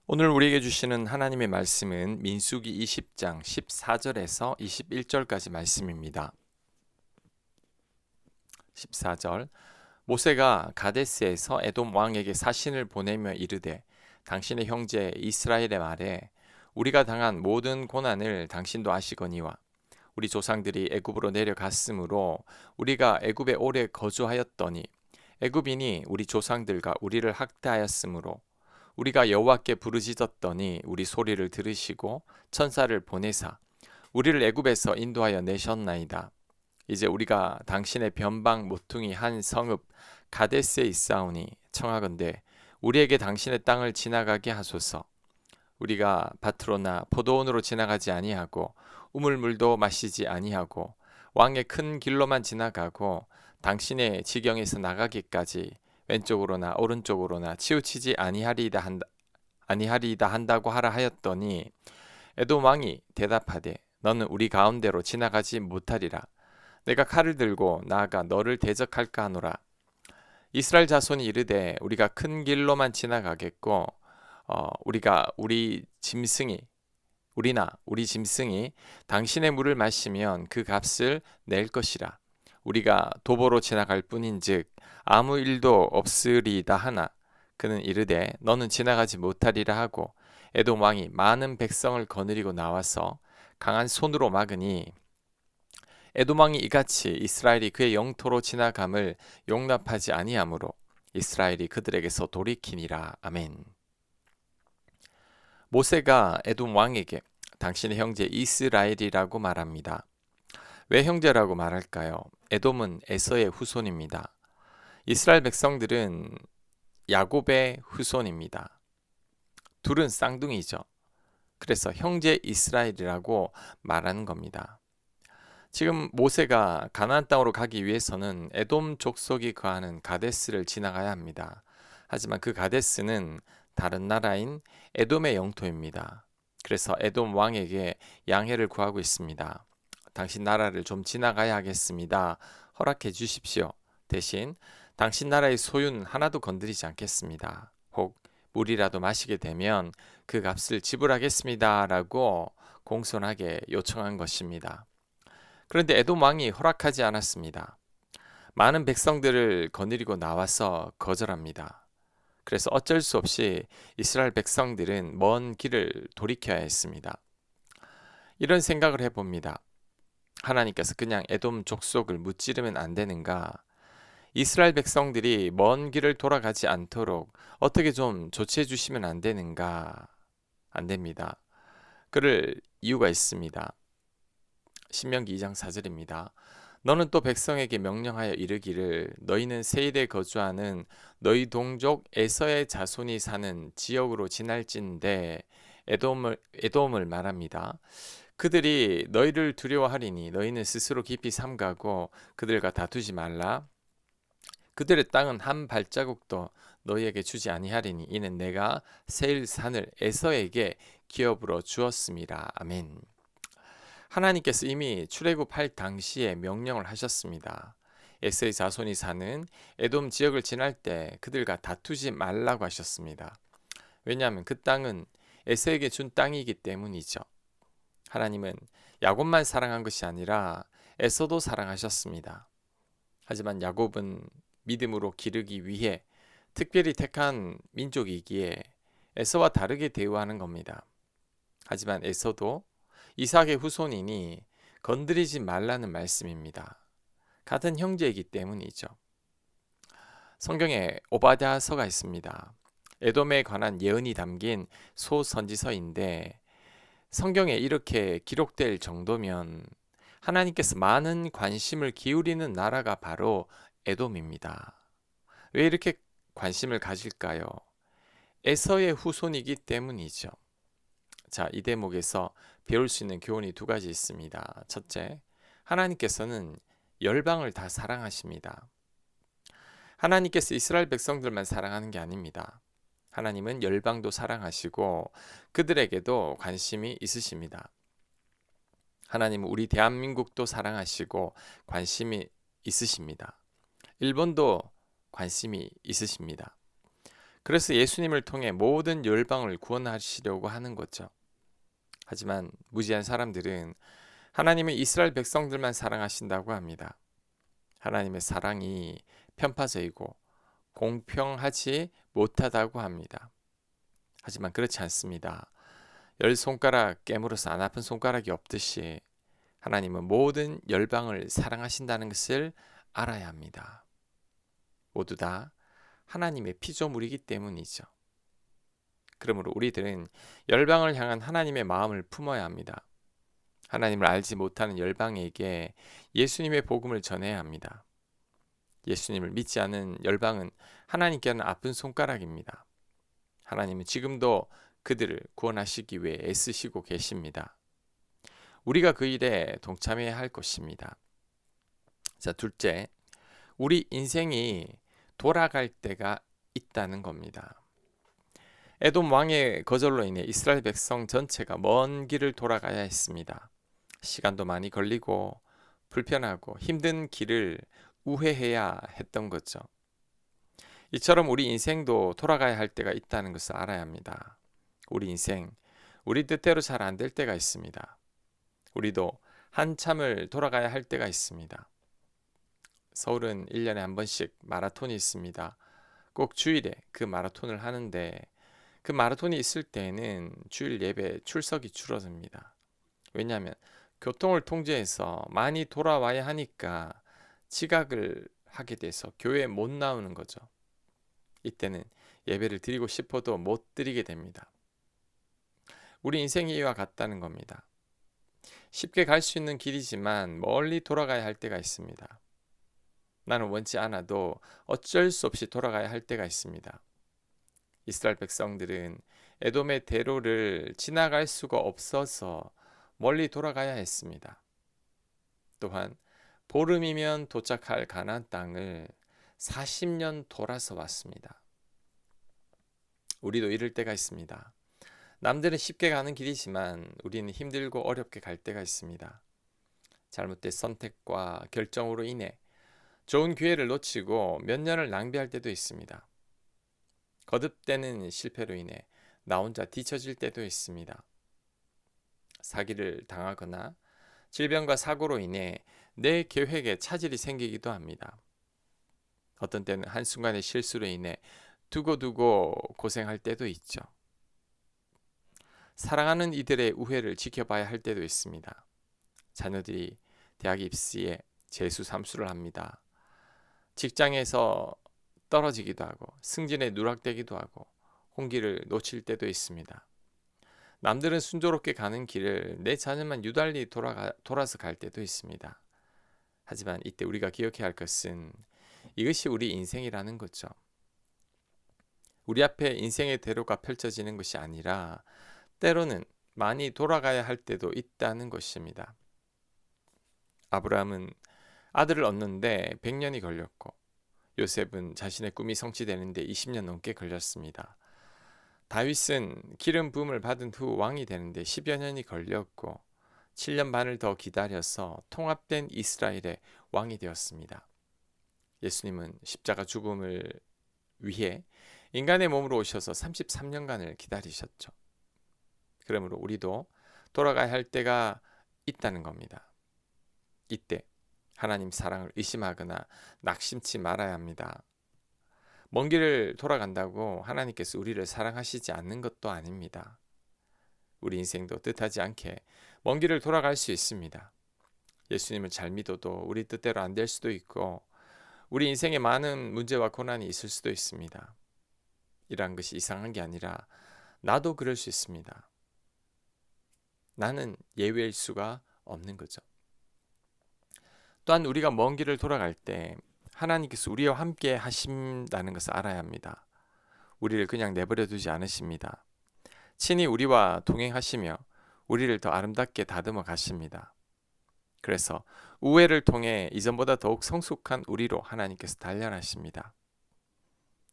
오늘 우리에게 주시는 하나님의 말씀은 민수기 20장 14절에서 21절까지 말씀입니다. 14절 모세가 가데스에서 에돔 왕에게 사신을 보내며 이르되 당신의 형제 이스라엘의 말에 우리가 당한 모든 고난을 당신도 아시거니와 우리 조상들이 애굽으로 내려갔으므로 우리가 애굽에 오래 거주하였더니 애굽인이 우리 조상들과 우리를 학대하였으므로 우리가 여호와께 부르짖었더니 우리 소리를 들으시고 천사를 보내사 우리를 애굽에서 인도하여 내셨나이다. 이제 우리가 당신의 변방 모퉁이 한 성읍 가데스에 있사오니 청하건대 우리에게 당신의 땅을 지나가게 하소서. 우리가 밭으로나 포도원으로 지나가지 아니하고 우물물도 마시지 아니하고 왕의 큰 길로만 지나가고 당신의 지경에서 나가기까지 왼쪽으로나 오른쪽으로나 치우치지 아니하리이다 한다고 하라 하였더니 에돔 왕이 대답하되 너는 우리 가운데로 지나가지 못하리라. 내가 칼을 들고 나아가 너를 대적할까 하노라. 이스라엘 자손이 이르되 우리가 큰 길로만 지나가겠고 우리 짐승이 당신의 물을 마시면 그 값을 낼 것이라. 우리가 도보로 지나갈 뿐인즉 아무 일도 없으리이다 하나 그는 이르되 너는 지나가지 못하리라 하고 에돔 왕이 많은 백성을 거느리고 나와서 강한 손으로 막으니 에돔 왕이 이같이 이스라엘이 그의 영토로 지나감을 용납하지 아니하므로 이스라엘이 그들에게서 돌이키니라. 아멘. 모세가 에돔 왕에게 당신의 형제 이스라엘이라고 말합니다. 왜 형제라고 말할까요? 에돔은 에서의 후손입니다. 이스라엘 백성들은 야곱의 후손입니다. 둘은 쌍둥이죠. 그래서 형제 이스라엘이라고 말하는 겁니다. 지금 모세가 가나안 땅으로 가기 위해서는 에돔 족속이 거하는 가데스를 지나가야 합니다. 하지만 그 가데스는 다른 나라인 에돔의 영토입니다. 그래서 에돔 왕에게 양해를 구하고 있습니다. 당신 나라를 좀 지나가야 하겠습니다. 허락해 주십시오. 대신 당신 나라의 소유는 하나도 건드리지 않겠습니다. 혹 물이라도 마시게 되면 그 값을 지불하겠습니다. 라고 공손하게 요청한 것입니다. 그런데 에돔 왕이 허락하지 않았습니다. 많은 백성들을 거느리고 나와서 거절합니다. 그래서 어쩔 수 없이 이스라엘 백성들은 먼 길을 돌이켜야 했습니다. 이런 생각을 해봅니다. 하나님께서 그냥 에돔 족속을 무찌르면 안 되는가? 이스라엘 백성들이 먼 길을 돌아가지 않도록 어떻게 좀 조치해 주시면 안 되는가? 안 됩니다. 그럴 이유가 있습니다. 신명기 2장 4절입니다. 너는 또 백성에게 명령하여 이르기를 너희는 세일에 거주하는 너희 동족 에서의 자손이 사는 지역으로 지날진대 에돔을 말합니다. 그들이 너희를 두려워하리니 너희는 스스로 깊이 삼가고 그들과 다투지 말라. 그들의 땅은 한 발자국도 너희에게 주지 아니하리니 이는 내가 세일 산을 에서에게 기업으로 주었음이라. 아멘. 하나님께서 이미 출애굽할 당시에 명령을 하셨습니다. 에서의 자손이 사는 에돔 지역을 지날 때 그들과 다투지 말라고 하셨습니다. 왜냐하면 그 땅은 에서에게 준 땅이기 때문이죠. 하나님은 야곱만 사랑한 것이 아니라 에서도 사랑하셨습니다. 하지만 야곱은 믿음으로 기르기 위해 특별히 택한 민족이기에 에서와 다르게 대우하는 겁니다. 하지만 에서도 이삭의 후손이니 건드리지 말라는 말씀입니다. 같은 형제이기 때문이죠. 성경에 오바댜서가 있습니다. 에돔에 관한 예언이 담긴 소선지서인데 성경에 이렇게 기록될 정도면 하나님께서 많은 관심을 기울이는 나라가 바로 에돔입니다. 왜 이렇게 관심을 가질까요? 에서의 후손이기 때문이죠. 자, 이 대목에서 배울 수 있는 교훈이 두 가지 있습니다. 첫째, 하나님께서는 열방을 다 사랑하십니다. 하나님께서 이스라엘 백성들만 사랑하는 게 아닙니다. 하나님은 열방도 사랑하시고 그들에게도 관심이 있으십니다. 하나님은 우리 대한민국도 사랑하시고 관심이 있으십니다. 일본도 관심이 있으십니다. 그래서 예수님을 통해 모든 열방을 구원하시려고 하는 거죠. 하지만 무지한 사람들은 하나님은 이스라엘 백성들만 사랑하신다고 합니다. 하나님의 사랑이 편파적이고 공평하지 못하다고 합니다. 하지만 그렇지 않습니다. 열 손가락 깨물어서 안 아픈 손가락이 없듯이 하나님은 모든 열방을 사랑하신다는 것을 알아야 합니다. 모두 다 하나님의 피조물이기 때문이죠. 그러므로 우리들은 열방을 향한 하나님의 마음을 품어야 합니다. 하나님을 알지 못하는 열방에게 예수님의 복음을 전해야 합니다. 예수님을 믿지 않은 열방은 하나님께는 아픈 손가락입니다. 하나님은 지금도 그들을 구원하시기 위해 애쓰시고 계십니다. 우리가 그 일에 동참해야 할 것입니다. 자, 둘째, 우리 인생이 돌아갈 때가 있다는 겁니다. 에돔 왕의 거절로 인해 이스라엘 백성 전체가 먼 길을 돌아가야 했습니다. 시간도 많이 걸리고 불편하고 힘든 길을 우회해야 했던 거죠. 이처럼 우리 인생도 돌아가야 할 때가 있다는 것을 알아야 합니다. 우리 인생, 우리 뜻대로 잘 안 될 때가 있습니다. 우리도 한참을 돌아가야 할 때가 있습니다. 서울은 1년에 한 번씩 마라톤이 있습니다. 꼭 주일에 그 마라톤을 하는데 그 마라톤이 있을 때에는 주일 예배 출석이 줄어듭니다. 왜냐하면 교통을 통제해서 많이 돌아와야 하니까 지각을 하게 돼서 교회에 못 나오는 거죠. 이때는 예배를 드리고 싶어도 못 드리게 됩니다. 우리 인생이 이와 같다는 겁니다. 쉽게 갈 수 있는 길이지만 멀리 돌아가야 할 때가 있습니다. 나는 원치 않아도 어쩔 수 없이 돌아가야 할 때가 있습니다. 이스라엘 백성들은 에돔의 대로를 지나갈 수가 없어서 멀리 돌아가야 했습니다. 또한 보름이면 도착할 가나안 땅을 40년 돌아서 왔습니다. 우리도 이럴 때가 있습니다. 남들은 쉽게 가는 길이지만 우리는 힘들고 어렵게 갈 때가 있습니다. 잘못된 선택과 결정으로 인해 좋은 기회를 놓치고 몇 년을 낭비할 때도 있습니다. 거듭되는 실패로 인해 나 혼자 뒤처질 때도 있습니다. 사기를 당하거나 질병과 사고로 인해 내 계획에 차질이 생기기도 합니다. 어떤 때는 한순간의 실수로 인해 두고두고 고생할 때도 있죠. 사랑하는 이들의 우애를 지켜봐야 할 때도 있습니다. 자녀들이 대학 입시에 재수 삼수를 합니다. 직장에서 떨어지기도 하고 승진에 누락되기도 하고 홍기를 놓칠 때도 있습니다. 남들은 순조롭게 가는 길을 내 자녀만 유달리 돌아서 갈 때도 있습니다. 하지만 이때 우리가 기억해야 할 것은 이것이 우리 인생이라는 거죠. 우리 앞에 인생의 대로가 펼쳐지는 것이 아니라 때로는 많이 돌아가야 할 때도 있다는 것입니다. 아브라함은 아들을 얻는데 100년이 걸렸고 요셉은 자신의 꿈이 성취되는데 20년 넘게 걸렸습니다. 다윗은 기름 부음을 받은 후 왕이 되는데 10여 년이 걸렸고 7년 반을 더 기다려서 통합된 이스라엘의 왕이 되었습니다. 예수님은 십자가 죽음을 위해 인간의 몸으로 오셔서 33년간을 기다리셨죠. 그러므로 우리도 돌아가야 할 때가 있다는 겁니다. 이때 하나님 사랑을 의심하거나 낙심치 말아야 합니다. 먼 길을 돌아간다고 하나님께서 우리를 사랑하시지 않는 것도 아닙니다. 우리 인생도 뜻하지 않게 먼 길을 돌아갈 수 있습니다. 예수님을 잘 믿어도 우리 뜻대로 안 될 수도 있고 우리 인생에 많은 문제와 고난이 있을 수도 있습니다. 이러한 것이 이상한 게 아니라 나도 그럴 수 있습니다. 나는 예외일 수가 없는 거죠. 또한 우리가 먼 길을 돌아갈 때 하나님께서 우리와 함께 하신다는 것을 알아야 합니다. 우리를 그냥 내버려 두지 않으십니다. 친히 우리와 동행하시며 우리를 더 아름답게 다듬어 가십니다. 그래서 우애를 통해 이전보다 더욱 성숙한 우리로 하나님께서 단련하십니다.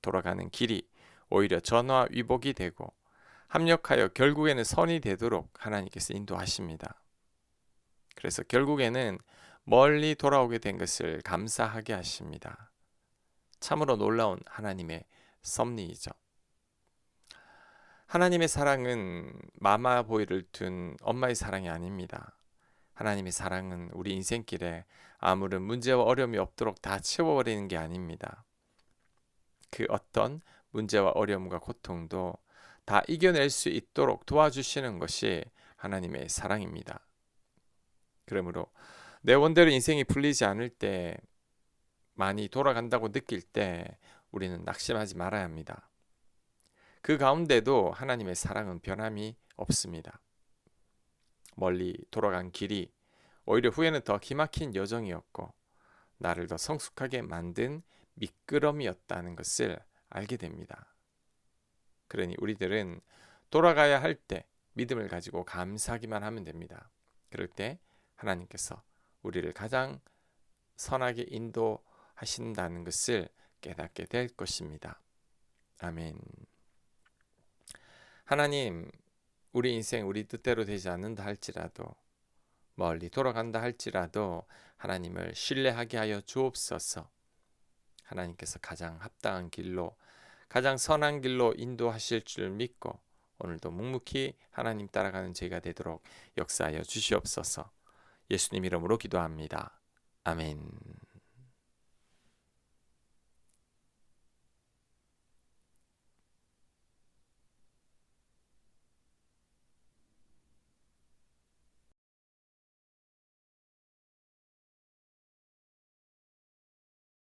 돌아가는 길이 오히려 전화위복이 되고 합력하여 결국에는 선이 되도록 하나님께서 인도하십니다. 그래서 결국에는 멀리 돌아오게 된 것을 감사하게 하십니다. 참으로 놀라운 하나님의 섭리이죠. 하나님의 사랑은 마마보이를 둔 엄마의 사랑이 아닙니다. 하나님의 사랑은 우리 인생길에 아무런 문제와 어려움이 없도록 다 채워버리는 게 아닙니다. 그 어떤 문제와 어려움과 고통도 다 이겨낼 수 있도록 도와주시는 것이 하나님의 사랑입니다. 그러므로 내 원대로 인생이 풀리지 않을 때, 많이 돌아간다고 느낄 때 우리는 낙심하지 말아야 합니다. 그 가운데도 하나님의 사랑은 변함이 없습니다. 멀리 돌아간 길이 오히려 후에는 더 기막힌 여정이었고 나를 더 성숙하게 만든 미끄럼이었다는 것을 알게 됩니다. 그러니 우리들은 돌아가야 할 때 믿음을 가지고 감사하기만 하면 됩니다. 그럴 때 하나님께서 우리를 가장 선하게 인도하신다는 것을 깨닫게 될 것입니다. 아멘. 하나님, 우리 인생 우리 뜻대로 되지 않는다 할지라도, 멀리 돌아간다 할지라도 하나님을 신뢰하게 하여 주옵소서. 하나님께서 가장 합당한 길로, 가장 선한 길로 인도하실 줄 믿고 오늘도 묵묵히 하나님 따라가는 저희가 되도록 역사하여 주시옵소서. 예수님 이름으로 기도합니다. 아멘.